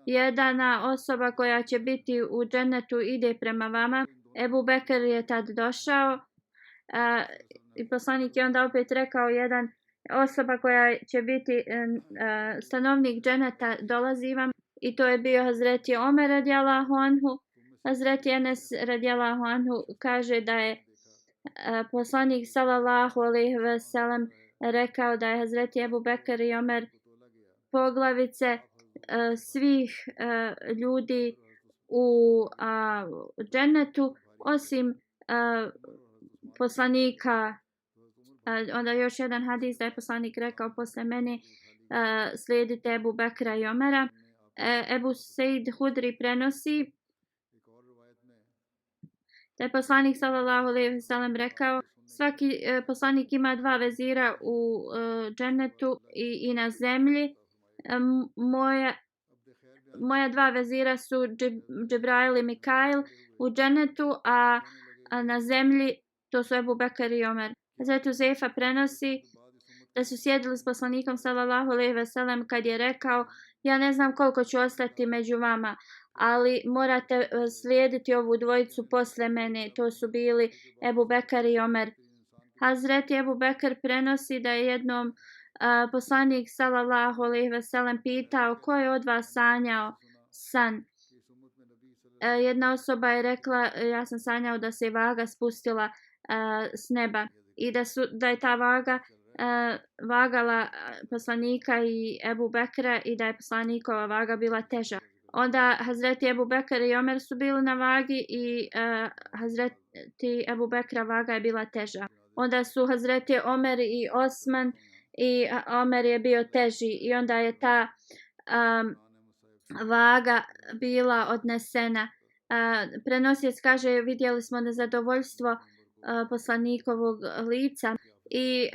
jedna osoba koja će biti u džennetu ide prema vama. Ebu Bekr je tad došao i poslanik je onda opet rekao jedan osoba koja će biti stanovnik dženeta dolazi vam i to je bio Hazreti Omer radijallahu anhu. Hazreti Enes radijallahu anhu kaže da je poslanik sallallahu alejhi ve sellem rekao da je Hazreti Ebu Bekr i Omer poglavice svih ljudi u džennetu osim poslanika. Onda još jedan hadis da je poslanik rekao posle mene slijedite Ebu Bekra i Omera. Ebu Sejd Hudri prenosi da je poslanik sallallahu alejhi ve sellem rekao svaki poslanik ima dva vezira u džennetu i na zemlji. Moja dva vezira su Džibrail i Mikail u džennetu, a na zemlji to su Ebu Bekr i Omer. Hazreti Uzejfa prenosi da su sjedili s poslanikom sallallahu alejhi ve sellem kad je rekao ja ne znam koliko ću ostati među vama, ali morate slijediti ovu dvojicu posle mene. To su bili Ebu Bekr i Omer. Hazreti Ebu Bekr prenosi da je jednom poslanik sallallahu alejhi ve sellem pitao ko je od vas sanjao san. Jedna osoba je rekla ja sam sanjao da se vaga spustila s neba i da je ta vaga vagala poslanika i Ebu Bekra i da je poslanikova vaga bila teža. Onda Hazreti Ebu Bekr i Omer su bili na vagi i Hazreti Ebu Bekra vaga je bila teža. Onda su Hazreti Omer i Osman i Omer je bio teži i onda je ta vaga bila odnesena. Prenosioc kaže, vidjeli smo nezadovoljstvo poslanikovog lica i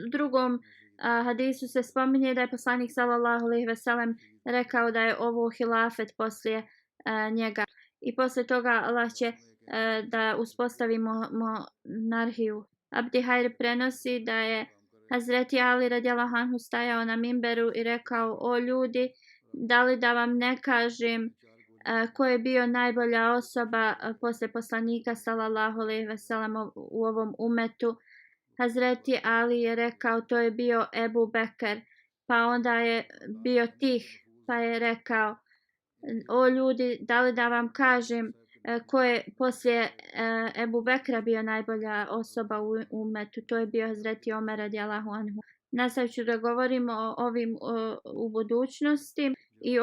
u drugom hadisu se spominje da je poslanik sallallahu alejhi ve sellem rekao da je ovo hilafet poslije njega i poslije toga Allah će da uspostavimo monarhiju. Abdi Hajr prenosi da je Hazreti Ali radijallahu anhu stajao na mimberu i rekao: o ljudi, da li da vam ne kažem ko je bio najbolja osoba poslije poslanika sallallahu alejhi ve sellem u ovom umetu? Hazreti Ali je rekao: to je bio Ebu Bekr. Pa onda je bio tih pa je rekao: o ljudi, da li da vam kažem ko je poslije Ebu Bekra bio najbolja osoba u umetu? To je bio Hazreti Omer radijallahu anhu. Nastavit ću da govorimo o ovim u budućnosti i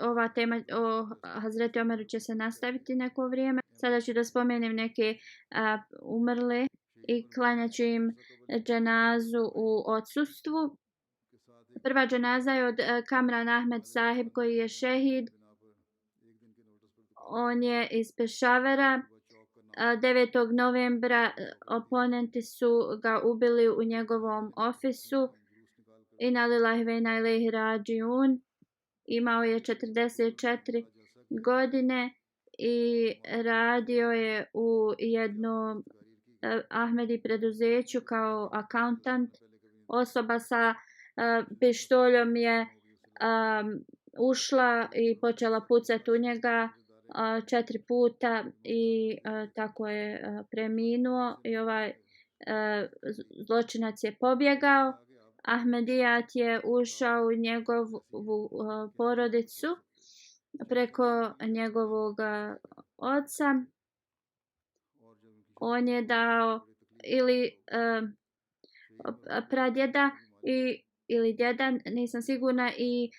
ova tema o Hazreti Omeru će se nastaviti neko vrijeme. Sada ću da spomenem neke umrle i klanjaću im dženazu u odsustvu. Prva dženaza je od Kamran Ahmed Sahib koji je šehid. On je iz Pešavera. 9. novembra oponenti su ga ubili u njegovom ofisu. Inna lillahi ve inna ilaihi rađiun. Imao je 44 godine i radio je u jednom Ahmedi preduzeću kao accountant. Osoba sa pištoljom je ušla i počela pucati u njega 4 puta i tako je preminuo i ovaj zločinac je pobjegao. Ahmedijat je ušao u njegovu porodicu preko njegovog oca. On je dao ili pradjeda ili djeda, nisam sigurna, i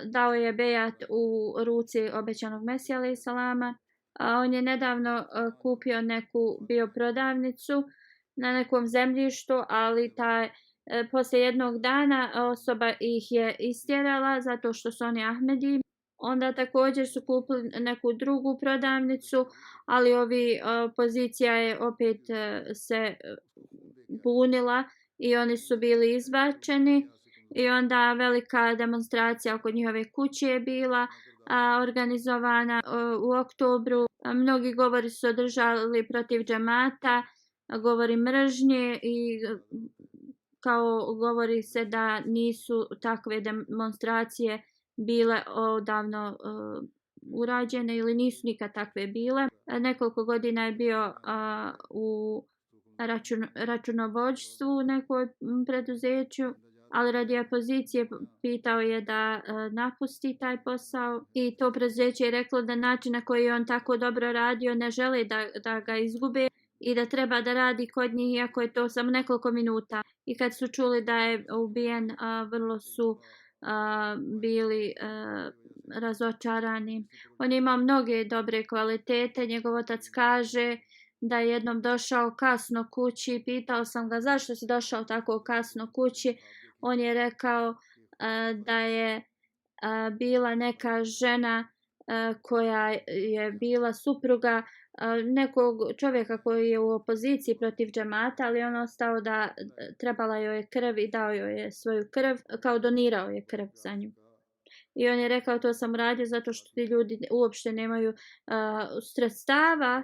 dao je bejat u ruci obećanog Mesija alejhi salama. On je nedavno kupio neku bioprodavnicu na nekom zemljištu, ali poslije jednog dana osoba ih je istjerala zato što su oni Ahmedi. Onda također su kupili neku drugu prodavnicu, ali opozicija je opet se bunila i oni su bili izbačeni. I onda velika demonstracija oko njihove kuće je bila organizovana u oktobru. Mnogi govori su održali protiv džemata, govori mržnje i kao govori se da nisu takve demonstracije bile odavno urađene ili nisu nikad takve bile. Nekoliko godina je bio u računovođstvu u nekoj preduzeću, ali radi opozicije pitao je da napusti taj posao i to preduzeće je reklo da način na koji je on tako dobro radio ne žele da ga izgube i da treba da radi kod njih iako je to samo nekoliko minuta. I kad su čuli da je ubijen, vrlo su bili razočarani. On je imao mnoge dobre kvalitete. Njegov otac kaže da je jednom došao kasno kući. Pitao sam ga zašto si došao tako kasno kući. On je rekao da je bila neka žena koja je bila supruga nekog čovjeka koji je u opoziciji protiv džemata, ali on ostao da trebala joj je krv i dao joj je svoju krv, kao donirao je krv za nju. I on je rekao to sam radio zato što ti ljudi uopšte nemaju sredstava.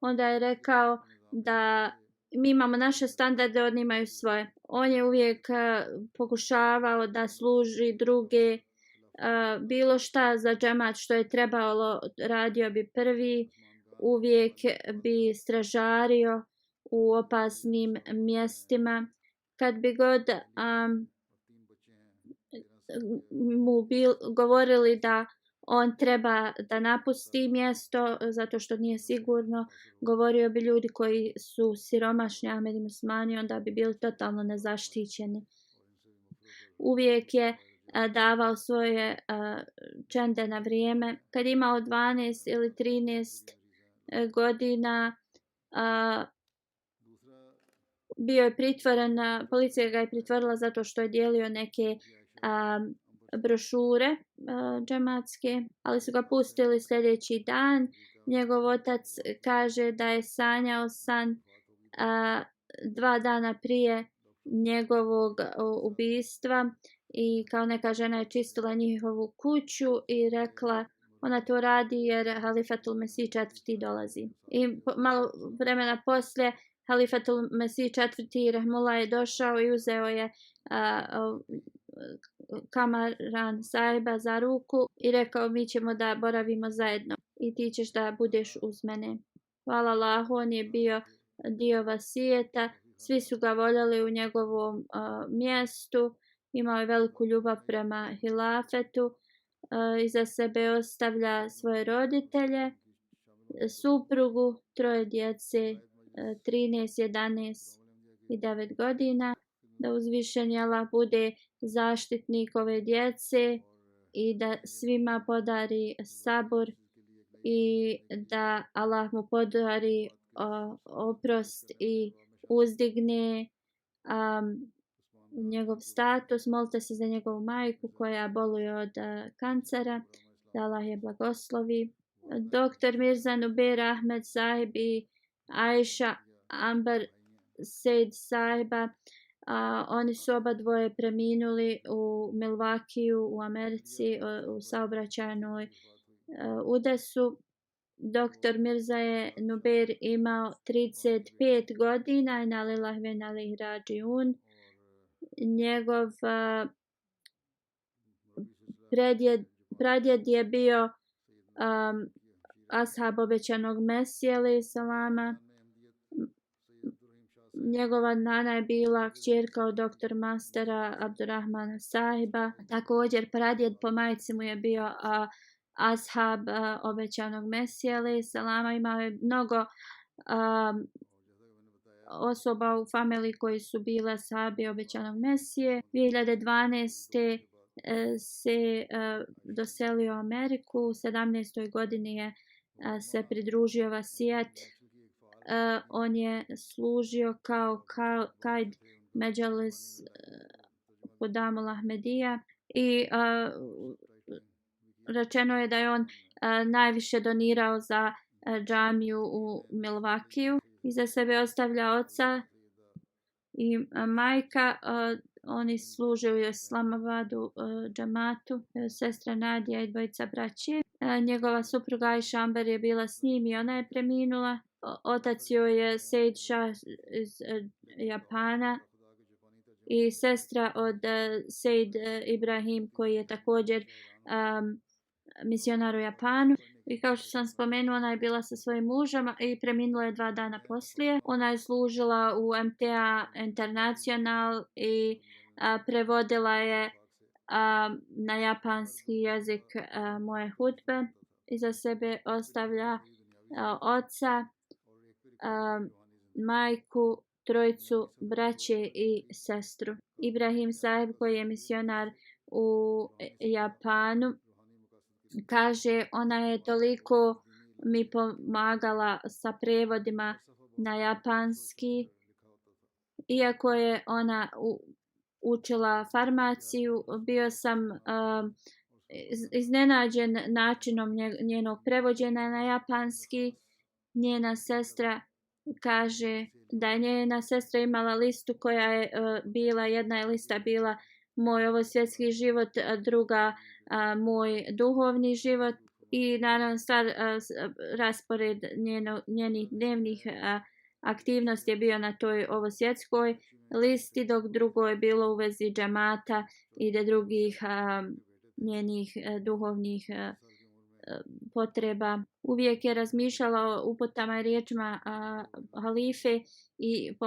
Onda je rekao da mi imamo naše standarde, oni imaju svoje. On je uvijek pokušavao da služi druge, bilo šta za džemat što je trebalo, radio bi prvi, uvijek bi stražario u opasnim mjestima. Kad bi god mu govorili da on treba da napusti mjesto zato što nije sigurno. Govorio bi ljudi koji su siromašni, Ahmed i muslimani, onda bi bili totalno nezaštićeni. Uvijek je davao svoje čende na vrijeme. Kad je imao 12 ili 13 godina, bio je pritvoren, policija ga je pritvorila zato što je dijelio neke brošure džematske, ali su ga pustili sljedeći dan. Njegov otac kaže da je sanjao san 2 dana prije njegovog ubistva i kao neka žena je čistila njihovu kuću i rekla ona to radi jer Halifatul Mesih IV dolazi. I malo vremena poslije Halifatul Mesih IV Rahmullah je došao i uzeo je Kamaran Sahiba za ruku i rekao mi ćemo da boravimo zajedno i ti ćeš da budeš uz mene. Hvala Allahu, on je bio dio vasijeta, svi su ga voljeli u njegovom mjestu, imao je veliku ljubav prema hilafetu, iza sebe ostavlja svoje roditelje, suprugu, 3 djece, 13, 11 i 9 godina. Da uzvišeni Allah bude zaštitnik ove djece i da svima podari sabor i da Allah mu podari oprost i uzdigne njegov status. Molite se za njegovu majku koja boluje od kancera, da Allah je blagoslovi. Dr. Mirza Nuber Ahmed Sahib i Aisha Ambar Said Sahiba, oni su oba dvoje preminuli u Milwaukeeu u Americi u saobraćajnoj udesu. Dr. Mirza je Nuber imao 35 godina, inna lillahi wa inna ilaihi rađiun. Njegov pradjed je bio ashab obećanog Mesija alejhi selama. Njegova nana je bila kćerka od dr. Mastera Abdurrahmana Sahiba. Također pradjed po majci mu je bio ashab obećanog Mesija alejhi selama. Imao je mnogo osoba u familiji koji su bile ashabi obećanog Mesije. 2012. se doselio u Ameriku. U 17. godini je se pridružio vasijet. On je služio kao Kaid Međalis Hudamul Ahmedija i rečeno je da je on najviše donirao za džamiju u Milwaukeeu. Iza sebe ostavlja oca i majka. Oni služe u Islamabadu džamatu, sestra Nadija i 2 braće. Njegova supruga Aisha Ambar je bila s njim i ona je preminula. Otac joj je Sejd Shah iz Japana i sestra od Sejd Ibrahim koji je također misionar u Japanu. I kao što sam spomenula, ona je bila sa svojim mužem i preminula je 2 dana poslije. Ona je služila u MTA International i prevodila je na japanski jezik moje hudbe. Iza sebe ostavlja oca, majku, 3 braće i sestru. Ibrahim Sahib koji je misionar u Japanu kaže ona je toliko mi pomagala sa prevodima na japanski. Iako je ona učila farmaciju, bio sam iznenađen načinom njenog prevođenja na japanski. Njena sestra kaže da je njena sestra imala listu koja je bila, jedna je lista bila moj ovo svjetski život, druga moj duhovni život i naravno raspored njenih dnevnih aktivnosti je bio na toj ovo svjetskoj listi, dok drugo je bilo u vezi džamata i drugih njenih duhovnih potreba. Uvijek je razmišljala o uputama i riječima halife i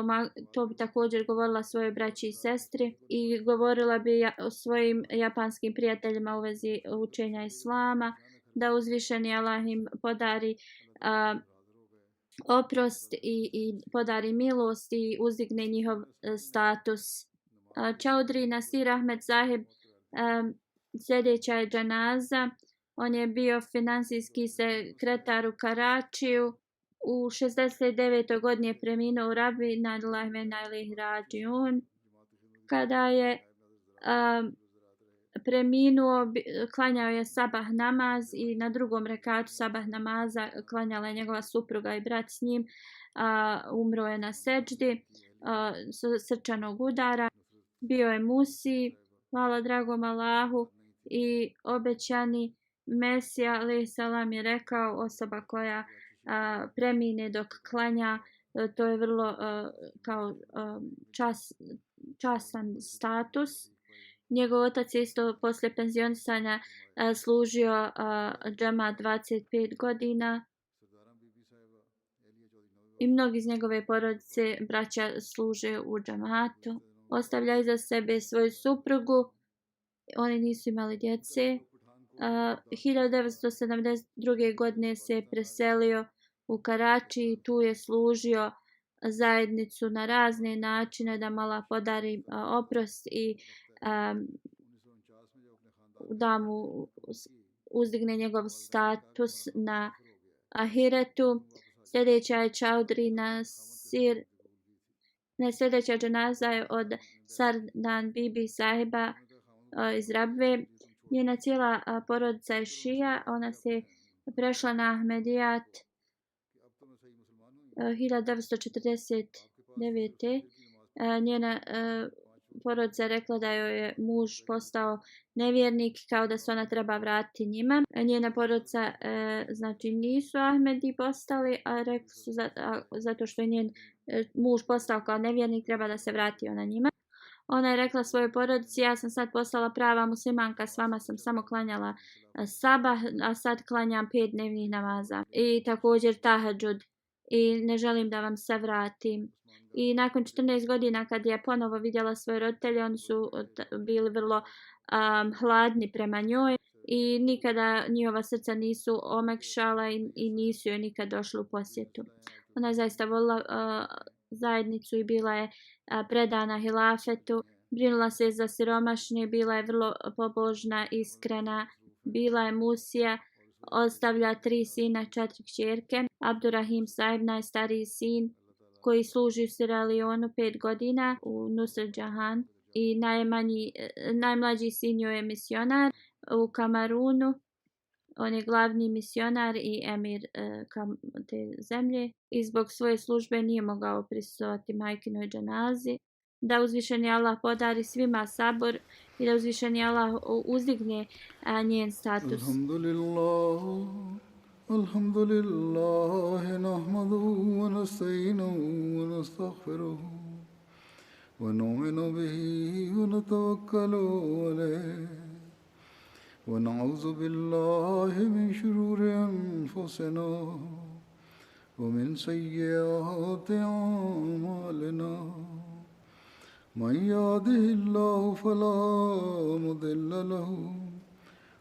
to bi također govorila svojoj braći i sestri i govorila bi o svojim japanskim prijateljima u vezi učenja islama. da uzvišeni Allah im podari oprost i podari milost i uzdigne njihov status. Čaudri Nasir Ahmed Zahib, sljedeća je džanaza. On je bio finansijski sekretar u Karačiju. U 69. godini je preminuo u Rabi na Lillahi rađiun. Kada je preminuo, klanjao je sabah namaz i na drugom rekatu sabah namaza klanjala je njegova supruga i brat s njim. Umro je na seđdi srčanog udara. Bio je musi, hvala dragom Allahu, i obećani Mesija alejhi selam je rekao, osoba koja premine dok klanja, to je vrlo kao časan status. Njegov otac je isto poslije penzionisanja služio džemat 25 godina i mnogi iz njegove porodice braća služe u džematu. Ostavlja iza sebe svoju suprugu, oni nisu imali djece. 1972. godine se je preselio u Karači i tu je služio zajednicu na razne načine da mala podari oprost i da mu uzdigne njegov status na ahiretu. Sljedeća je Čaudri Nasir. Sljedeća džanaza je od Sardan Bibi Sahiba iz Rabve. Njena cijela porodica je šija. Ona se prešla na Ahmedijat 1949. Njena porodica je rekla da joj je muž postao nevjernik, kao da se ona treba vratiti njima. Njena porodica znači nisu Ahmedi postali, a rekli su zato što je njen muž postao kao nevjernik, treba da se vrati ona njima. Ona je rekla svojoj porodici, ja sam sad postala prava muslimanka, s vama sam samo klanjala sabah, a sad klanjam 5 dnevnih namaza i također tahadžud i ne želim da vam se vratim. I nakon 14 godina kad je ponovo vidjela svoje roditelje, oni su bili vrlo hladni prema njoj i nikada njihova srca nisu omekšala i nisu joj nikad došli u posjetu. Ona je zaista volila zajednicu i bila je predana hilafetu. Brinula se za siromašne, bila je vrlo pobožna, iskrena, bila je musija, ostavlja 3 sina, 4 kćerke. Abdurrahim Sahib, najstariji sin, koji služi u Sierra Leonu 5 godina u Nusrat Jahan, i najmlađi sin joj je misionar u Kamerunu. On je glavni misionar i emir te zemlje i zbog svoje službe nije mogao prisustvovati majkinoj džanazi. Da uzvišeni Allah podari svima sabor i da uzvišeni Allah uzdigne njen status. Alhamdulillah, nahmaduhu wa nasta'inuhu wa nastaghfiruhu wa nu'minu bihi wa natawakkalu alayhi wa na'udhu billahi min shururi anfusina wa min sayyiati a'malina. Man yahdihillahu fala mudilla lahu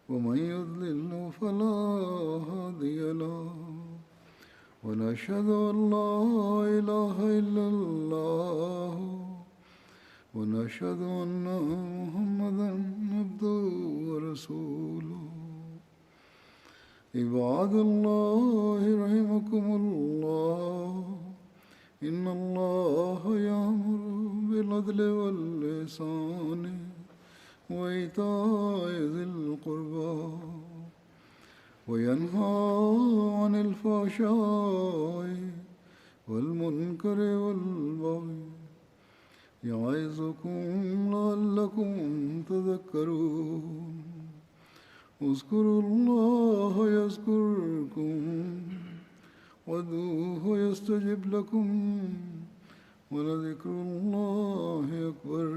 ومن يضلل فلا هادي له ونشهد أن لا إله إلا الله ونشهد أن محمدا عبده ورسوله. عباد الله رحمكم الله إن الله يأمر بالعدل والإحسان وإيتاء ذي القربى وينهى عن الفحشاء والمنكر والبغي يعظكم لعلكم تذكرون. اذكروا الله يذكركم وادعوه يستجب لكم ولذكر الله أكبر.